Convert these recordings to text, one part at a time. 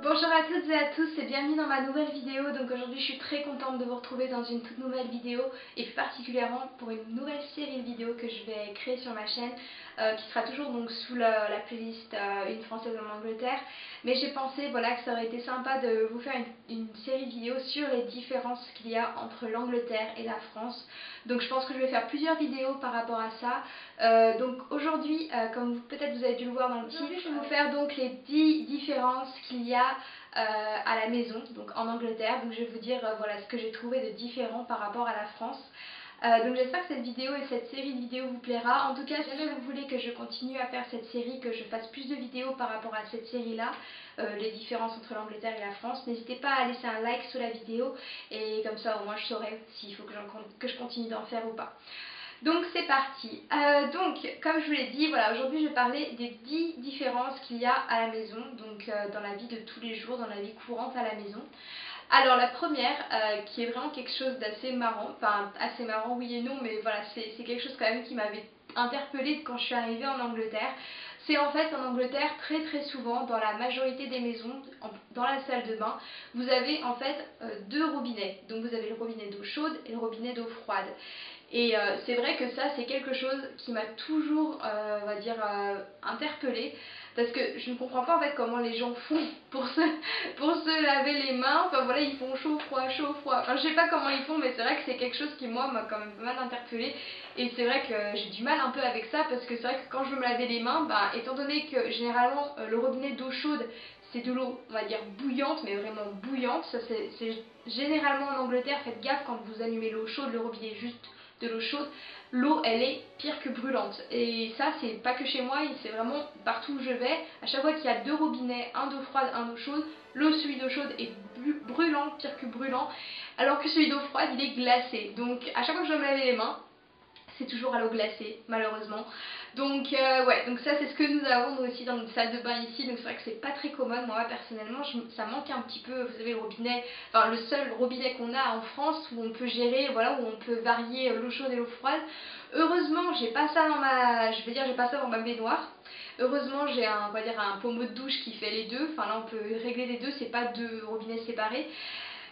Bonjour à toutes et à tous et bienvenue dans ma nouvelle vidéo. Donc aujourd'hui je suis très contente de vous retrouver dans une toute nouvelle vidéo et plus particulièrement pour une nouvelle série de vidéos que je vais créer sur ma chaîne qui sera toujours donc sous la playlist Une Française en Angleterre. Mais j'ai pensé voilà, que ça aurait été sympa de vous faire une série de vidéos sur les différences qu'il y a entre l'Angleterre et la France. Donc je pense que je vais faire plusieurs vidéos par rapport à ça. Donc aujourd'hui, comme peut-être vous avez dû le voir dans le titre, je vais vous faire donc les 10 différences qu'il y a à la maison, donc en Angleterre. Donc je vais vous dire voilà ce que j'ai trouvé de différent par rapport à la France. Donc j'espère que cette vidéo et cette série de vidéos vous plaira. En tout cas, si jamais vous voulez que je continue à faire cette série, que je fasse plus de vidéos par rapport à cette série là, les différences entre l'Angleterre et la France, n'hésitez pas à laisser un like sous la vidéo et comme ça au moins je saurai s'il faut que je continue d'en faire ou pas. Donc c'est parti. Donc comme je vous l'ai dit, voilà, aujourd'hui je vais parler des 10 différences qu'il y a à la maison, donc dans la vie de tous les jours, dans la vie courante à la maison. Alors la première, qui est vraiment quelque chose d'assez marrant, enfin assez marrant oui et non, mais voilà, c'est quelque chose quand même qui m'avait interpellée quand je suis arrivée en Angleterre. C'est en fait en Angleterre très souvent, dans la majorité des maisons, dans la salle de bain, vous avez en fait deux robinets. Donc vous avez le robinet d'eau chaude et le robinet d'eau froide. Et c'est vrai que ça c'est quelque chose qui m'a toujours, on va dire, interpellée. Parce que je ne comprends pas en fait comment les gens font pour se laver les mains. Enfin voilà, ils font chaud, froid, chaud, froid. Enfin je sais pas comment ils font, mais c'est vrai que c'est quelque chose qui moi m'a quand même pas mal interpellée. Et c'est vrai que j'ai du mal un peu avec ça parce que c'est vrai que quand je veux me laver les mains, bah, étant donné que généralement le robinet d'eau chaude c'est de l'eau, on va dire bouillante, mais vraiment bouillante. Ça c'est généralement en Angleterre, faites gaffe quand vous allumez l'eau chaude, le robinet est juste de l'eau chaude, l'eau elle est pire que brûlante. Et ça c'est pas que chez moi, c'est vraiment partout où je vais. À chaque fois qu'il y a deux robinets, un d'eau froide, un d'eau chaude, celui d'eau chaude est brûlant, pire que brûlant, alors que celui d'eau froide il est glacé. Donc à chaque fois que je dois me laver les mains, c'est toujours à l'eau glacée malheureusement. Donc ouais, donc ça c'est ce que nous avons nous aussi dans notre salle de bain ici. Donc c'est vrai que c'est pas très commode. Moi personnellement ça manque un petit peu. Vous savez le robinet, enfin le seul robinet qu'on a en France où on peut gérer, voilà, où on peut varier l'eau chaude et l'eau froide. Heureusement j'ai pas ça dans ma, je vais dire j'ai pas ça dans ma baignoire. Heureusement j'ai un, on va dire un pommeau de douche qui fait les deux. Enfin là on peut régler les deux, c'est pas deux robinets séparés.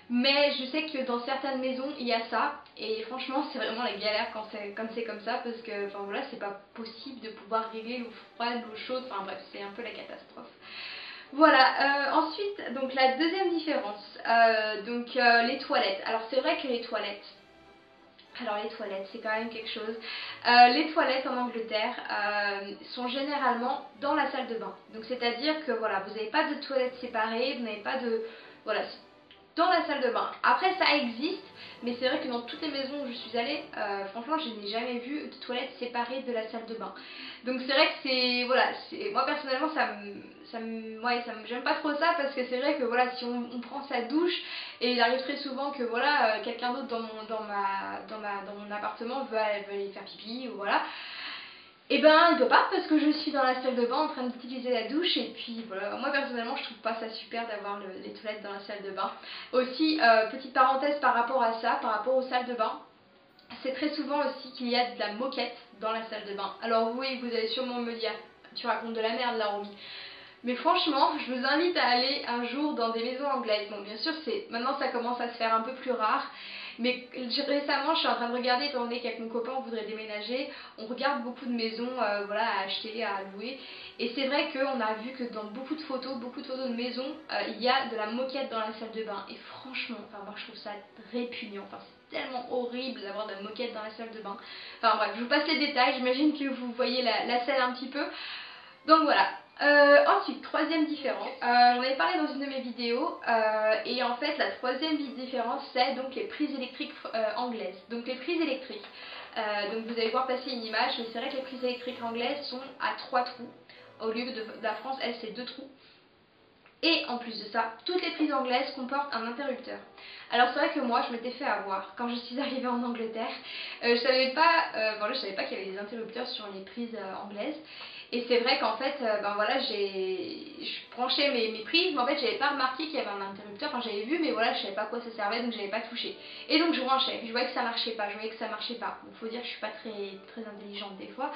Mais je sais que dans certaines maisons il y a ça et franchement c'est vraiment la galère quand c'est comme ça parce que enfin voilà c'est pas possible de pouvoir régler l'eau froide, l'eau chaude, enfin bref c'est un peu la catastrophe. Voilà, ensuite donc la deuxième différence, les toilettes. Alors c'est vrai que les toilettes, alors les toilettes, c'est quand même quelque chose. Les toilettes en Angleterre sont généralement dans la salle de bain. Donc c'est-à-dire que voilà, vous n'avez pas de toilettes séparées, vous n'avez pas de, voilà, dans la salle de bain. Après ça existe, mais c'est vrai que dans toutes les maisons où je suis allée, franchement je n'ai jamais vu de toilettes séparées de la salle de bain. Donc c'est vrai que c'est, voilà, moi personnellement j'aime pas trop ça parce que c'est vrai que voilà, si on prend sa douche et il arrive très souvent que voilà, quelqu'un d'autre dans mon appartement veut aller faire pipi ou voilà. Et ben il peut pas parce que je suis dans la salle de bain en train d'utiliser la douche et puis voilà, moi personnellement je trouve pas ça super d'avoir les toilettes dans la salle de bain. Aussi, petite parenthèse par rapport à ça, par rapport aux salles de bain, c'est très souvent aussi qu'il y a de la moquette dans la salle de bain. Alors oui, vous allez sûrement me dire, tu racontes de la merde là Romy. Mais franchement, je vous invite à aller un jour dans des maisons anglaises. Bon, bien sûr, maintenant ça commence à se faire un peu plus rare. Mais récemment, je suis en train de regarder, étant donné qu'avec mon copain, on voudrait déménager. On regarde beaucoup de maisons voilà, à acheter, à louer. Et c'est vrai qu'on a vu que dans beaucoup de photos de maisons, il y a de la moquette dans la salle de bain. Et franchement, enfin, moi je trouve ça répugnant. Enfin, c'est tellement horrible d'avoir de la moquette dans la salle de bain. Enfin bref, je vous passe les détails. J'imagine que vous voyez la scène un petit peu. Donc voilà. Ensuite, troisième différence, j'en avais parlé dans une de mes vidéos et en fait la troisième différence c'est donc les prises électriques anglaises. Donc les prises électriques, donc vous allez voir passer une image, mais c'est vrai que les prises électriques anglaises sont à 3 trous au lieu de la France, elle c'est 2 trous. Et en plus de ça, toutes les prises anglaises comportent un interrupteur. Alors c'est vrai que moi je m'étais fait avoir quand je suis arrivée en Angleterre. Je savais pas, voilà, je savais pas qu'il y avait des interrupteurs sur les prises anglaises. Et c'est vrai qu'en fait, ben voilà, je branchais mes prises, mais en fait j'avais pas remarqué qu'il y avait un interrupteur. Enfin j'avais vu, mais voilà, je savais pas à quoi ça servait, donc j'avais pas touché. Et donc je branchais, puis je voyais que ça marchait pas, je voyais que ça marchait pas. Bon, faut dire que je suis pas très intelligente des fois.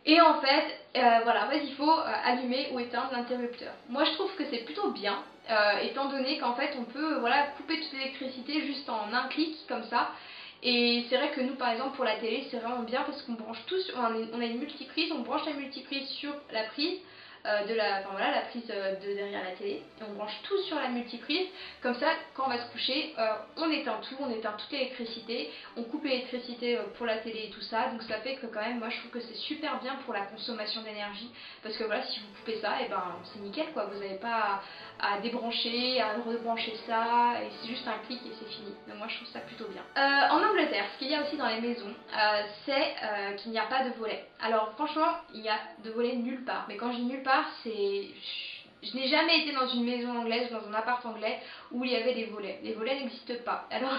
Et en fait, voilà, en fait, il faut allumer ou éteindre l'interrupteur. Moi je trouve que c'est plutôt bien, étant donné qu'en fait on peut voilà, couper toute l'électricité juste en un clic comme ça. Et c'est vrai que nous par exemple pour la télé c'est vraiment bien parce qu'on branche tout sur, on a une multiprise, on branche la multiprise sur la prise enfin voilà, la prise de derrière la télé, et on branche tout sur la multiprise. Comme ça quand on va se coucher, on éteint tout, on éteint toute l'électricité, on coupe l'électricité pour la télé et tout ça. Donc ça fait que quand même moi je trouve que c'est super bien pour la consommation d'énergie, parce que voilà, si vous coupez ça, et ben c'est nickel quoi, vous n'avez pas à débrancher, à rebrancher ça, et c'est juste un clic et c'est fini. Donc moi je trouve ça plutôt bien. En Angleterre, ce qu'il y a aussi dans les maisons, c'est qu'il n'y a pas de volet. Alors franchement, il n'y a de volet nulle part, mais quand je dis nulle part, c'est... Je n'ai jamais été dans une maison anglaise, dans un appart anglais où il y avait des volets. Les volets n'existent pas. Alors,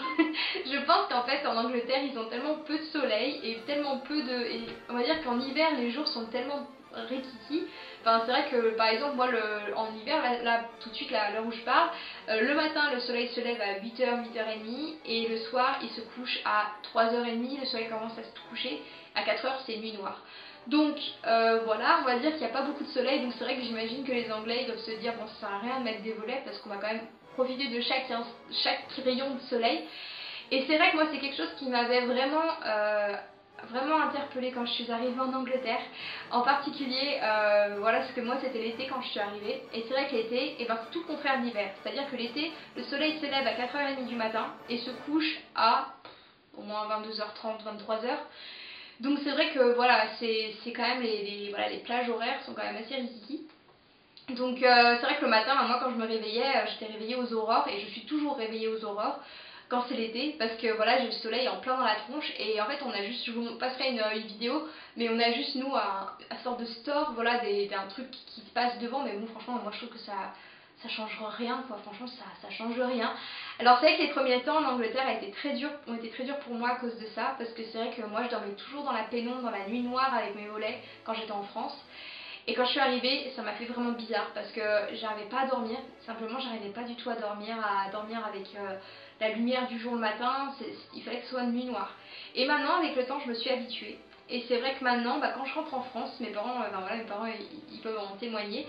je pense qu'en fait, en Angleterre, ils ont tellement peu de soleil et tellement peu de... Et on va dire qu'en hiver, les jours sont tellement rikiki. Enfin, c'est vrai que, par exemple, moi, en hiver, là, tout de suite, là, à l'heure où je parle, le matin, le soleil se lève à 8h, 8h30, et le soir, il se couche à 3h30, le soleil commence à se coucher. À 4h, c'est nuit noire. Donc voilà, on va dire qu'il n'y a pas beaucoup de soleil, donc c'est vrai que j'imagine que les Anglais ils doivent se dire bon, ça sert à rien de mettre des volets parce qu'on va quand même profiter de chaque rayon de soleil. Et c'est vrai que moi c'est quelque chose qui m'avait vraiment interpellée quand je suis arrivée en Angleterre. En particulier, voilà, parce que moi c'était l'été quand je suis arrivée, et c'est vrai que l'été, ben, c'est tout le contraire de l'hiver. C'est-à-dire que l'été, le soleil se lève à 4h30 du matin et se couche à au moins 22h30, 23h. Donc c'est vrai que voilà, c'est quand même voilà, les plages horaires sont quand même assez risquées. Donc c'est vrai que le matin, moi quand je me réveillais, j'étais réveillée aux aurores, et je suis toujours réveillée aux aurores quand c'est l'été, parce que voilà, j'ai le soleil en plein dans la tronche, et en fait on a juste, je vous passerai une vidéo, mais on a juste nous un sorte de store, voilà, d'un truc qui se passe devant, mais bon franchement moi je trouve que ça change rien quoi, franchement ça change rien. Alors c'est vrai que les premiers temps en Angleterre ont été très durs pour moi à cause de ça, parce que c'est vrai que moi je dormais toujours dans la pénombre, dans la nuit noire avec mes volets quand j'étais en France. Et quand je suis arrivée, ça m'a fait vraiment bizarre parce que j'arrivais pas à dormir, simplement j'arrivais pas du tout à dormir avec la lumière du jour le matin, il fallait que ce soit une nuit noire. Et maintenant avec le temps je me suis habituée. Et c'est vrai que maintenant, bah, quand je rentre en France, mes parents, voilà, ils peuvent en témoigner,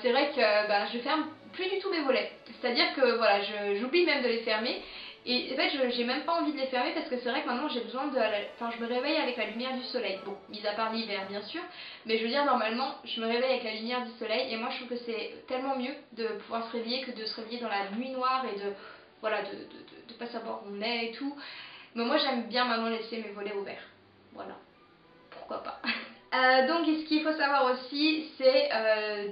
c'est vrai que bah, je ferme plus du tout mes volets. C'est-à-dire que voilà, j'oublie même de les fermer. Et en fait, j'ai même pas envie de les fermer parce que c'est vrai que maintenant j'ai besoin de... Enfin, je me réveille avec la lumière du soleil. Bon, mis à part l'hiver bien sûr, mais je veux dire, normalement, je me réveille avec la lumière du soleil, et moi je trouve que c'est tellement mieux de pouvoir se réveiller que de se réveiller dans la nuit noire et de... Voilà, de pas savoir où on est et tout. Mais moi j'aime bien maintenant laisser mes volets ouverts. Voilà, pourquoi pas. Donc ce qu'il faut savoir aussi, c'est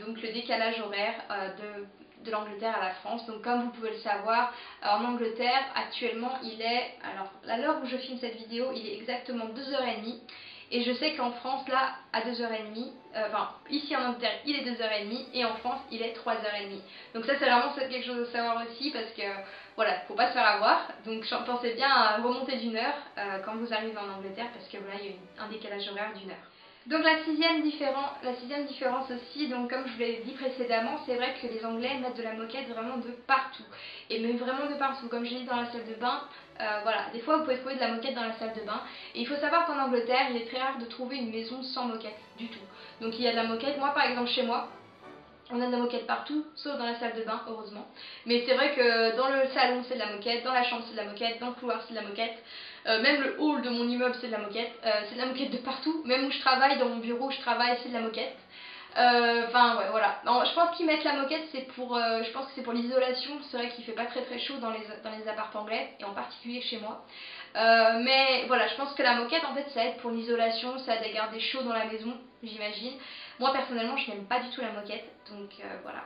donc le décalage horaire de l'Angleterre à la France. Donc comme vous pouvez le savoir, en Angleterre actuellement il est, alors à l'heure où je filme cette vidéo, il est exactement 2h30. Et je sais qu'en France là à 2h30, enfin ici en Angleterre il est 2h30 et en France il est 3h30. Donc ça c'est vraiment quelque chose à savoir aussi, parce que voilà, faut pas se faire avoir. Donc pensez bien à remonter d'une heure quand vous arrivez en Angleterre, parce que voilà, il y a un décalage horaire d'une heure. Donc la sixième différence aussi, donc comme je vous l'ai dit précédemment, c'est vrai que les Anglais mettent de la moquette vraiment de partout. Et mais vraiment de partout, comme je l'ai dit dans la salle de bain, voilà, des fois vous pouvez trouver de la moquette dans la salle de bain. Et il faut savoir qu'en Angleterre, il est très rare de trouver une maison sans moquette du tout. Donc il y a de la moquette, moi par exemple chez moi, on a de la moquette partout, sauf dans la salle de bain, heureusement. Mais c'est vrai que dans le salon, c'est de la moquette, dans la chambre, c'est de la moquette, dans le couloir, c'est de la moquette. Même le hall de mon immeuble, c'est de la moquette. C'est de la moquette de partout. Même où je travaille, dans mon bureau où je travaille, c'est de la moquette. Enfin, ouais, voilà. Non, je pense qu'ils mettent la moquette, c'est pour, je pense que c'est pour l'isolation. C'est vrai qu'il fait pas très chaud dans les apparts anglais, et en particulier chez moi. Mais voilà, je pense que la moquette, en fait, ça aide pour l'isolation, ça aide à garder chaud dans la maison, j'imagine. Moi, personnellement, je n'aime pas du tout la moquette, donc voilà.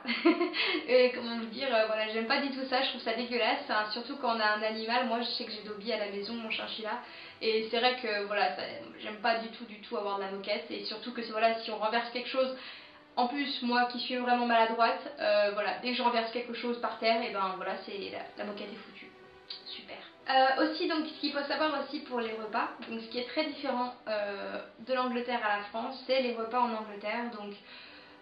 Et comment vous dire, voilà, j'aime pas du tout ça, je trouve ça dégueulasse, hein, surtout quand on a un animal. Moi, je sais que j'ai Dobby à la maison, mon chinchilla, et c'est vrai que voilà, j'aime pas du tout avoir de la moquette, et surtout que voilà, si on renverse quelque chose. En plus, moi qui suis vraiment maladroite, voilà, dès que je renverse quelque chose par terre, et ben voilà, la moquette est foutue. Super. Aussi, donc, ce qu'il faut savoir aussi pour les repas, donc ce qui est très différent de l'Angleterre à la France, c'est les repas en Angleterre. Donc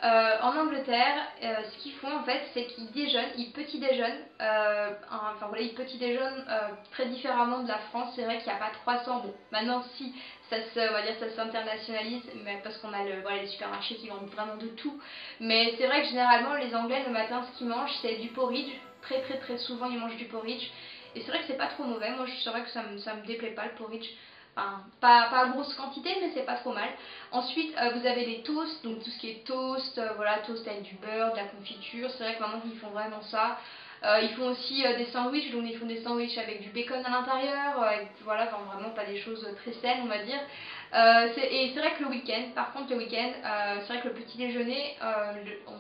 En Angleterre, ce qu'ils font en fait, c'est qu'ils déjeunent, ils petit déjeunent, enfin voilà, ils petit déjeunent très différemment de la France. C'est vrai qu'il n'y a pas 300. Bon, maintenant si, on va dire, ça s'internationalise, mais parce qu'on a voilà, les supermarchés qui vendent vraiment de tout. Mais c'est vrai que généralement, les Anglais le matin, ce qu'ils mangent, c'est du porridge. Très souvent, ils mangent du porridge. Et c'est vrai que c'est pas trop mauvais. Moi, c'est vrai que ça me déplaît pas le porridge. Enfin, pas à grosse quantité, mais c'est pas trop mal. Ensuite, vous avez les toasts, donc tout ce qui est toast, voilà, toast avec du beurre, de la confiture. C'est vrai que maintenant ils font vraiment ça. Ils font aussi des sandwichs, donc ils font des sandwichs avec du bacon à l'intérieur, voilà, enfin, vraiment pas des choses très saines, on va dire. Et c'est vrai que le week-end, par contre, le week-end, c'est vrai que le petit déjeuner,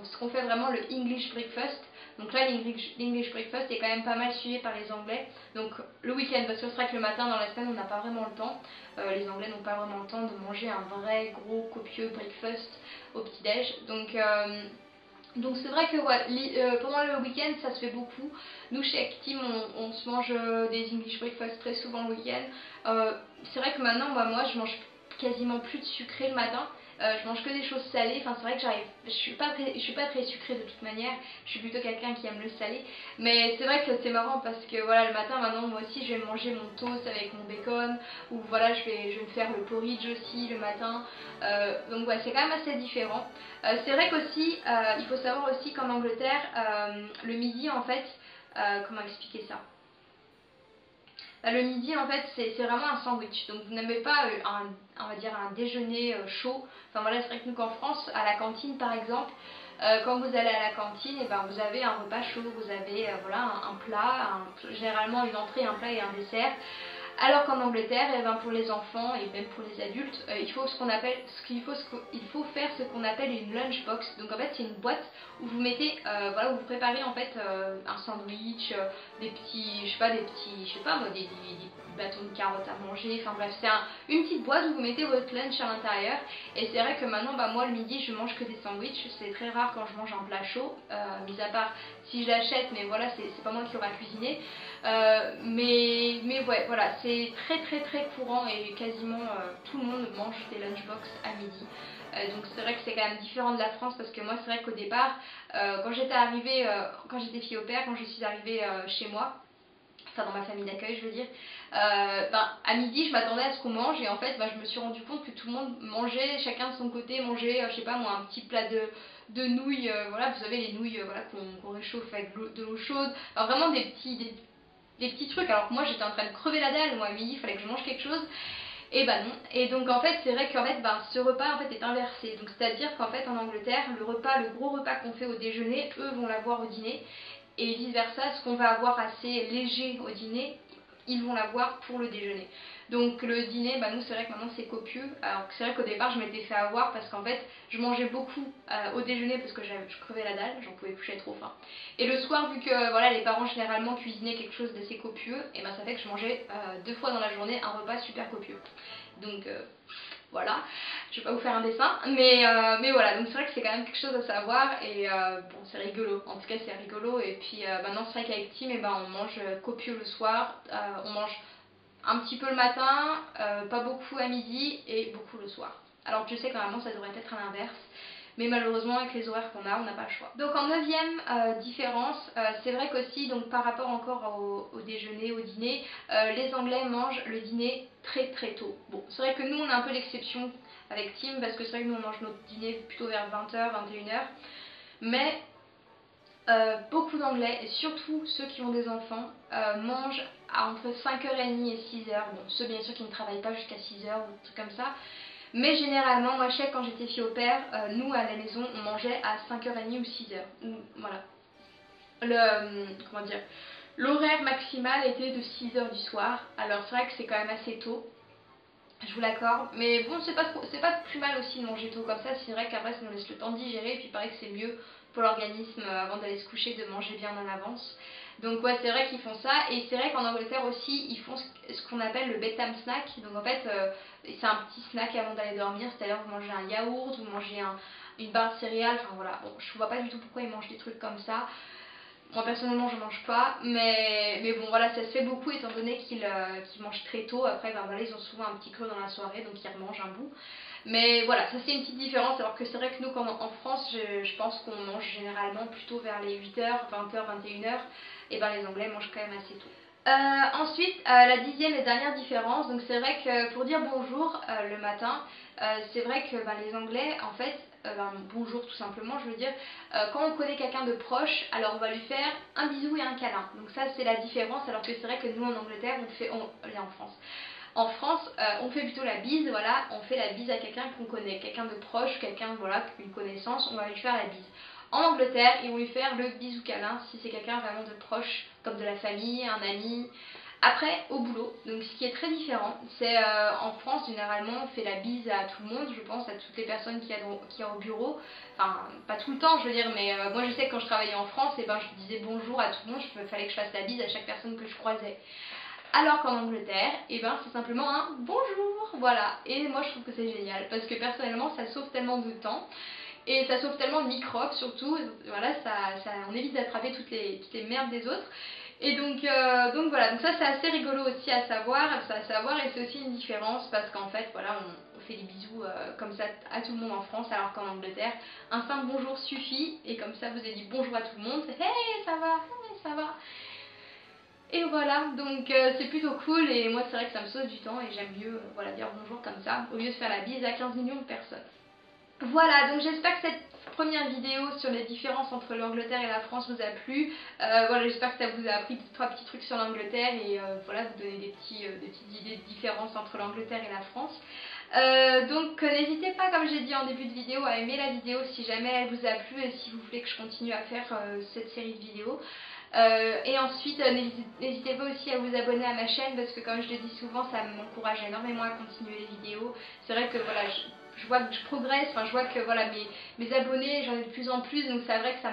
ce qu'on fait vraiment le English breakfast. Donc là, l'English breakfast est quand même pas mal suivi par les Anglais. Donc le week-end, parce que c'est vrai que le matin dans la semaine, on n'a pas vraiment le temps. Les Anglais n'ont pas vraiment le temps de manger un vrai gros copieux breakfast au petit-déj. Donc c'est vrai que ouais, pendant le week-end ça se fait beaucoup. Nous chez Actim on se mange des English breakfast très souvent le week-end. C'est vrai que maintenant moi je mange quasiment plus de sucré le matin. Je mange que des choses salées. Enfin c'est vrai que je suis pas très sucrée de toute manière. Je suis plutôt quelqu'un qui aime le salé. Mais c'est vrai que c'est marrant parce que voilà le matin maintenant moi aussi je vais manger mon toast avec mon bacon ou voilà je vais me faire le porridge aussi le matin. Donc ouais c'est quand même assez différent. C'est vrai qu'aussi, il faut savoir aussi qu'en Angleterre, le midi en fait, comment expliquer ça? Le midi en fait c'est vraiment un sandwich, donc vous n'avez pas on va dire un déjeuner chaud. Enfin voilà, c'est vrai que nous qu'en France, à la cantine par exemple, quand vous allez à la cantine, et ben, vous avez un repas chaud, vous avez voilà, un plat, généralement une entrée, un plat et un dessert. Alors qu'en Angleterre, eh ben, pour les enfants et même pour les adultes, il faut faire ce qu'on appelle une lunchbox. Donc en fait, c'est une boîte où vous mettez, voilà, où vous préparez en fait un sandwich, des petits, je sais pas moi, des bâtons de carottes à manger. Enfin bref, c'est une petite boîte où vous mettez votre lunch à l'intérieur. Et c'est vrai que maintenant, bah, moi le midi, je mange que des sandwichs. C'est très rare quand je mange un plat chaud, mis à part si je l'achète, mais voilà, c'est pas moi qui aura cuisiné. Mais ouais, voilà, c'est très courant et quasiment tout le monde mange des lunchbox à midi. Donc c'est vrai que c'est quand même différent de la France parce que moi c'est vrai qu'au départ, quand j'étais fille au père, quand je suis arrivée chez moi, enfin dans ma famille d'accueil je veux dire, à midi je m'attendais à ce qu'on mange et en fait je me suis rendu compte que tout le monde mangeait, chacun de son côté mangeait, je sais pas moi, un petit plat de nouilles, voilà, vous savez les nouilles voilà, qu'on réchauffe avec de l'eau chaude, enfin, vraiment des petits trucs, alors que moi j'étais en train de crever la dalle, moi à midi il fallait que je mange quelque chose, et bah non. Et donc en fait c'est vrai qu'en fait ce repas en fait est inversé, donc c'est à dire qu'en fait en Angleterre le gros repas qu'on fait au déjeuner, eux vont l'avoir au dîner, et vice versa, ce qu'on va avoir assez léger au dîner, ils vont l'avoir pour le déjeuner. Donc le dîner, bah nous c'est vrai que maintenant c'est copieux. Alors c'est vrai qu'au départ je m'étais fait avoir parce qu'en fait je mangeais beaucoup au déjeuner parce que je crevais la dalle, j'en pouvais plus, j'avais trop faim. Et le soir, vu que voilà, les parents généralement cuisinaient quelque chose d'assez copieux, et ben ça fait que je mangeais 2 fois dans la journée un repas super copieux. Donc voilà, je vais pas vous faire un dessin, mais voilà, donc c'est vrai que c'est quand même quelque chose à savoir et bon, c'est rigolo, en tout cas c'est rigolo. Et puis maintenant c'est vrai qu'avec Tim, on mange copieux le soir, on mange un petit peu le matin, pas beaucoup à midi et beaucoup le soir. Alors que je sais que normalement ça devrait être à l'inverse, mais malheureusement avec les horaires qu'on a, on n'a pas le choix. Donc en neuvième différence, c'est vrai qu'aussi donc par rapport encore au déjeuner, au dîner, les Anglais mangent le dîner très tôt. Bon, c'est vrai que nous on a un peu l'exception avec Tim parce que c'est vrai que nous on mange notre dîner plutôt vers 20h, 21h, mais beaucoup d'anglais, et surtout ceux qui ont des enfants, mangent entre 5h30 et 6h. Bon, ceux bien sûr qui ne travaillent pas jusqu'à 6h ou des trucs comme ça. Mais généralement, moi je sais que quand j'étais fille au père, nous à la maison on mangeait à 5h30 ou 6h. Voilà. Comment dire, l'horaire maximal était de 6h du soir. Alors c'est vrai que c'est quand même assez tôt, je vous l'accorde, mais bon, c'est pas plus mal aussi de manger tôt comme ça. C'est vrai qu'après ça nous laisse le temps de digérer, et puis il paraît que c'est mieux pour l'organisme avant d'aller se coucher de manger bien en avance. Donc ouais, c'est vrai qu'ils font ça, et c'est vrai qu'en Angleterre aussi ils font ce qu'on appelle le bedtime snack. Donc en fait c'est un petit snack avant d'aller dormir, c'est-à-dire vous mangez un yaourt, vous mangez une barre de céréales, enfin voilà. Bon, je vois pas du tout pourquoi ils mangent des trucs comme ça. Moi personnellement je mange pas, mais bon voilà, ça se fait beaucoup étant donné qu'ils mangent très tôt. Après ben, voilà, ils ont souvent un petit creux dans la soirée donc ils remangent un bout. Mais voilà, ça c'est une petite différence, alors que c'est vrai que nous quand en France je pense qu'on mange généralement plutôt vers les 8h, 20h, 21h, et ben les Anglais mangent quand même assez tôt. Ensuite, la dixième et dernière différence, donc c'est vrai que pour dire bonjour le matin, c'est vrai que ben, les Anglais, en fait, ben, bonjour tout simplement, je veux dire, quand on connaît quelqu'un de proche, alors on va lui faire un bisou et un câlin. Donc ça c'est la différence, alors que c'est vrai que nous en Angleterre, en France. En France, on fait plutôt la bise, voilà, on fait la bise à quelqu'un qu'on connaît, quelqu'un de proche, quelqu'un, voilà, une connaissance, on va lui faire la bise. En Angleterre, ils vont lui faire le bisou câlin si c'est quelqu'un vraiment de proche, comme de la famille, un ami. Après, au boulot, donc ce qui est très différent, c'est en France, généralement, on fait la bise à tout le monde, je pense, à toutes les personnes qui y a au bureau. Enfin, pas tout le temps, je veux dire, mais moi je sais que quand je travaillais en France, et ben, je disais bonjour à tout le monde, il fallait que je fasse la bise à chaque personne que je croisais. Alors qu'en Angleterre, et ben, c'est simplement un bonjour, voilà. Et moi je trouve que c'est génial, parce que personnellement, ça sauve tellement de temps. Et ça sauve tellement de microbes surtout, voilà, on évite d'attraper toutes les merdes des autres. Et donc voilà, donc ça c'est assez rigolo aussi à savoir, et c'est aussi une différence parce qu'en fait voilà, on fait des bisous comme ça à tout le monde en France, alors qu'en Angleterre, un simple bonjour suffit, et comme ça vous avez dit bonjour à tout le monde, c'est hey ça va, hey ça va. Et voilà, donc c'est plutôt cool, et moi c'est vrai que ça me sauve du temps et j'aime mieux voilà, dire bonjour comme ça, au lieu de faire la bise à 15 millions de personnes. Voilà, donc j'espère que cette première vidéo sur les différences entre l'Angleterre et la France vous a plu. Voilà, j'espère que ça vous a appris 3 petits trucs sur l'Angleterre et voilà, vous donner des petites idées de différence entre l'Angleterre et la France. Donc n'hésitez pas, comme j'ai dit en début de vidéo, à aimer la vidéo si jamais elle vous a plu et si vous voulez que je continue à faire cette série de vidéos. Et ensuite, n'hésitez pas aussi à vous abonner à ma chaîne parce que comme je le dis souvent, ça m'encourage énormément à continuer les vidéos. C'est vrai que voilà, je vois que je progresse, enfin je vois que voilà, mes abonnés, j'en ai de plus en plus, donc c'est vrai que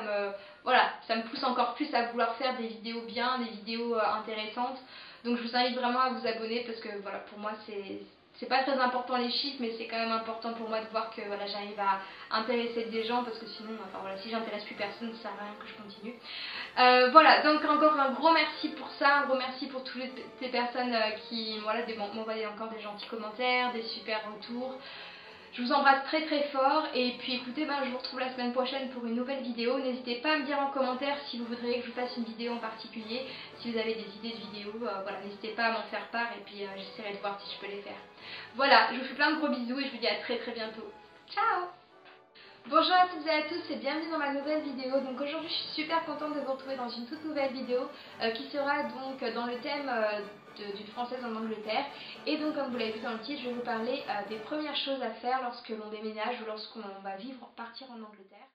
voilà, ça me pousse encore plus à vouloir faire des vidéos bien, des vidéos intéressantes. Donc je vous invite vraiment à vous abonner parce que voilà, pour moi c'est pas très important les chiffres, mais c'est quand même important pour moi de voir que voilà, j'arrive à intéresser des gens, parce que sinon, enfin voilà, si j'intéresse plus personne, ça sert à rien que je continue. Voilà, donc encore un gros merci pour ça, un gros merci pour toutes les personnes qui voilà, m'envoient encore des gentils commentaires, des super retours. Je vous embrasse très très fort, et puis écoutez, ben, je vous retrouve la semaine prochaine pour une nouvelle vidéo. N'hésitez pas à me dire en commentaire si vous voudriez que je vous fasse une vidéo en particulier, si vous avez des idées de vidéos, voilà, n'hésitez pas à m'en faire part et puis j'essaierai de voir si je peux les faire. Voilà, je vous fais plein de gros bisous et je vous dis à très très bientôt. Ciao! Bonjour à toutes et à tous et bienvenue dans ma nouvelle vidéo. Donc aujourd'hui je suis super contente de vous retrouver dans une toute nouvelle vidéo qui sera donc dans le thème d'une française en Angleterre. Et donc comme vous l'avez vu dans le titre, je vais vous parler des premières choses à faire lorsque l'on déménage ou lorsqu'on va partir en Angleterre.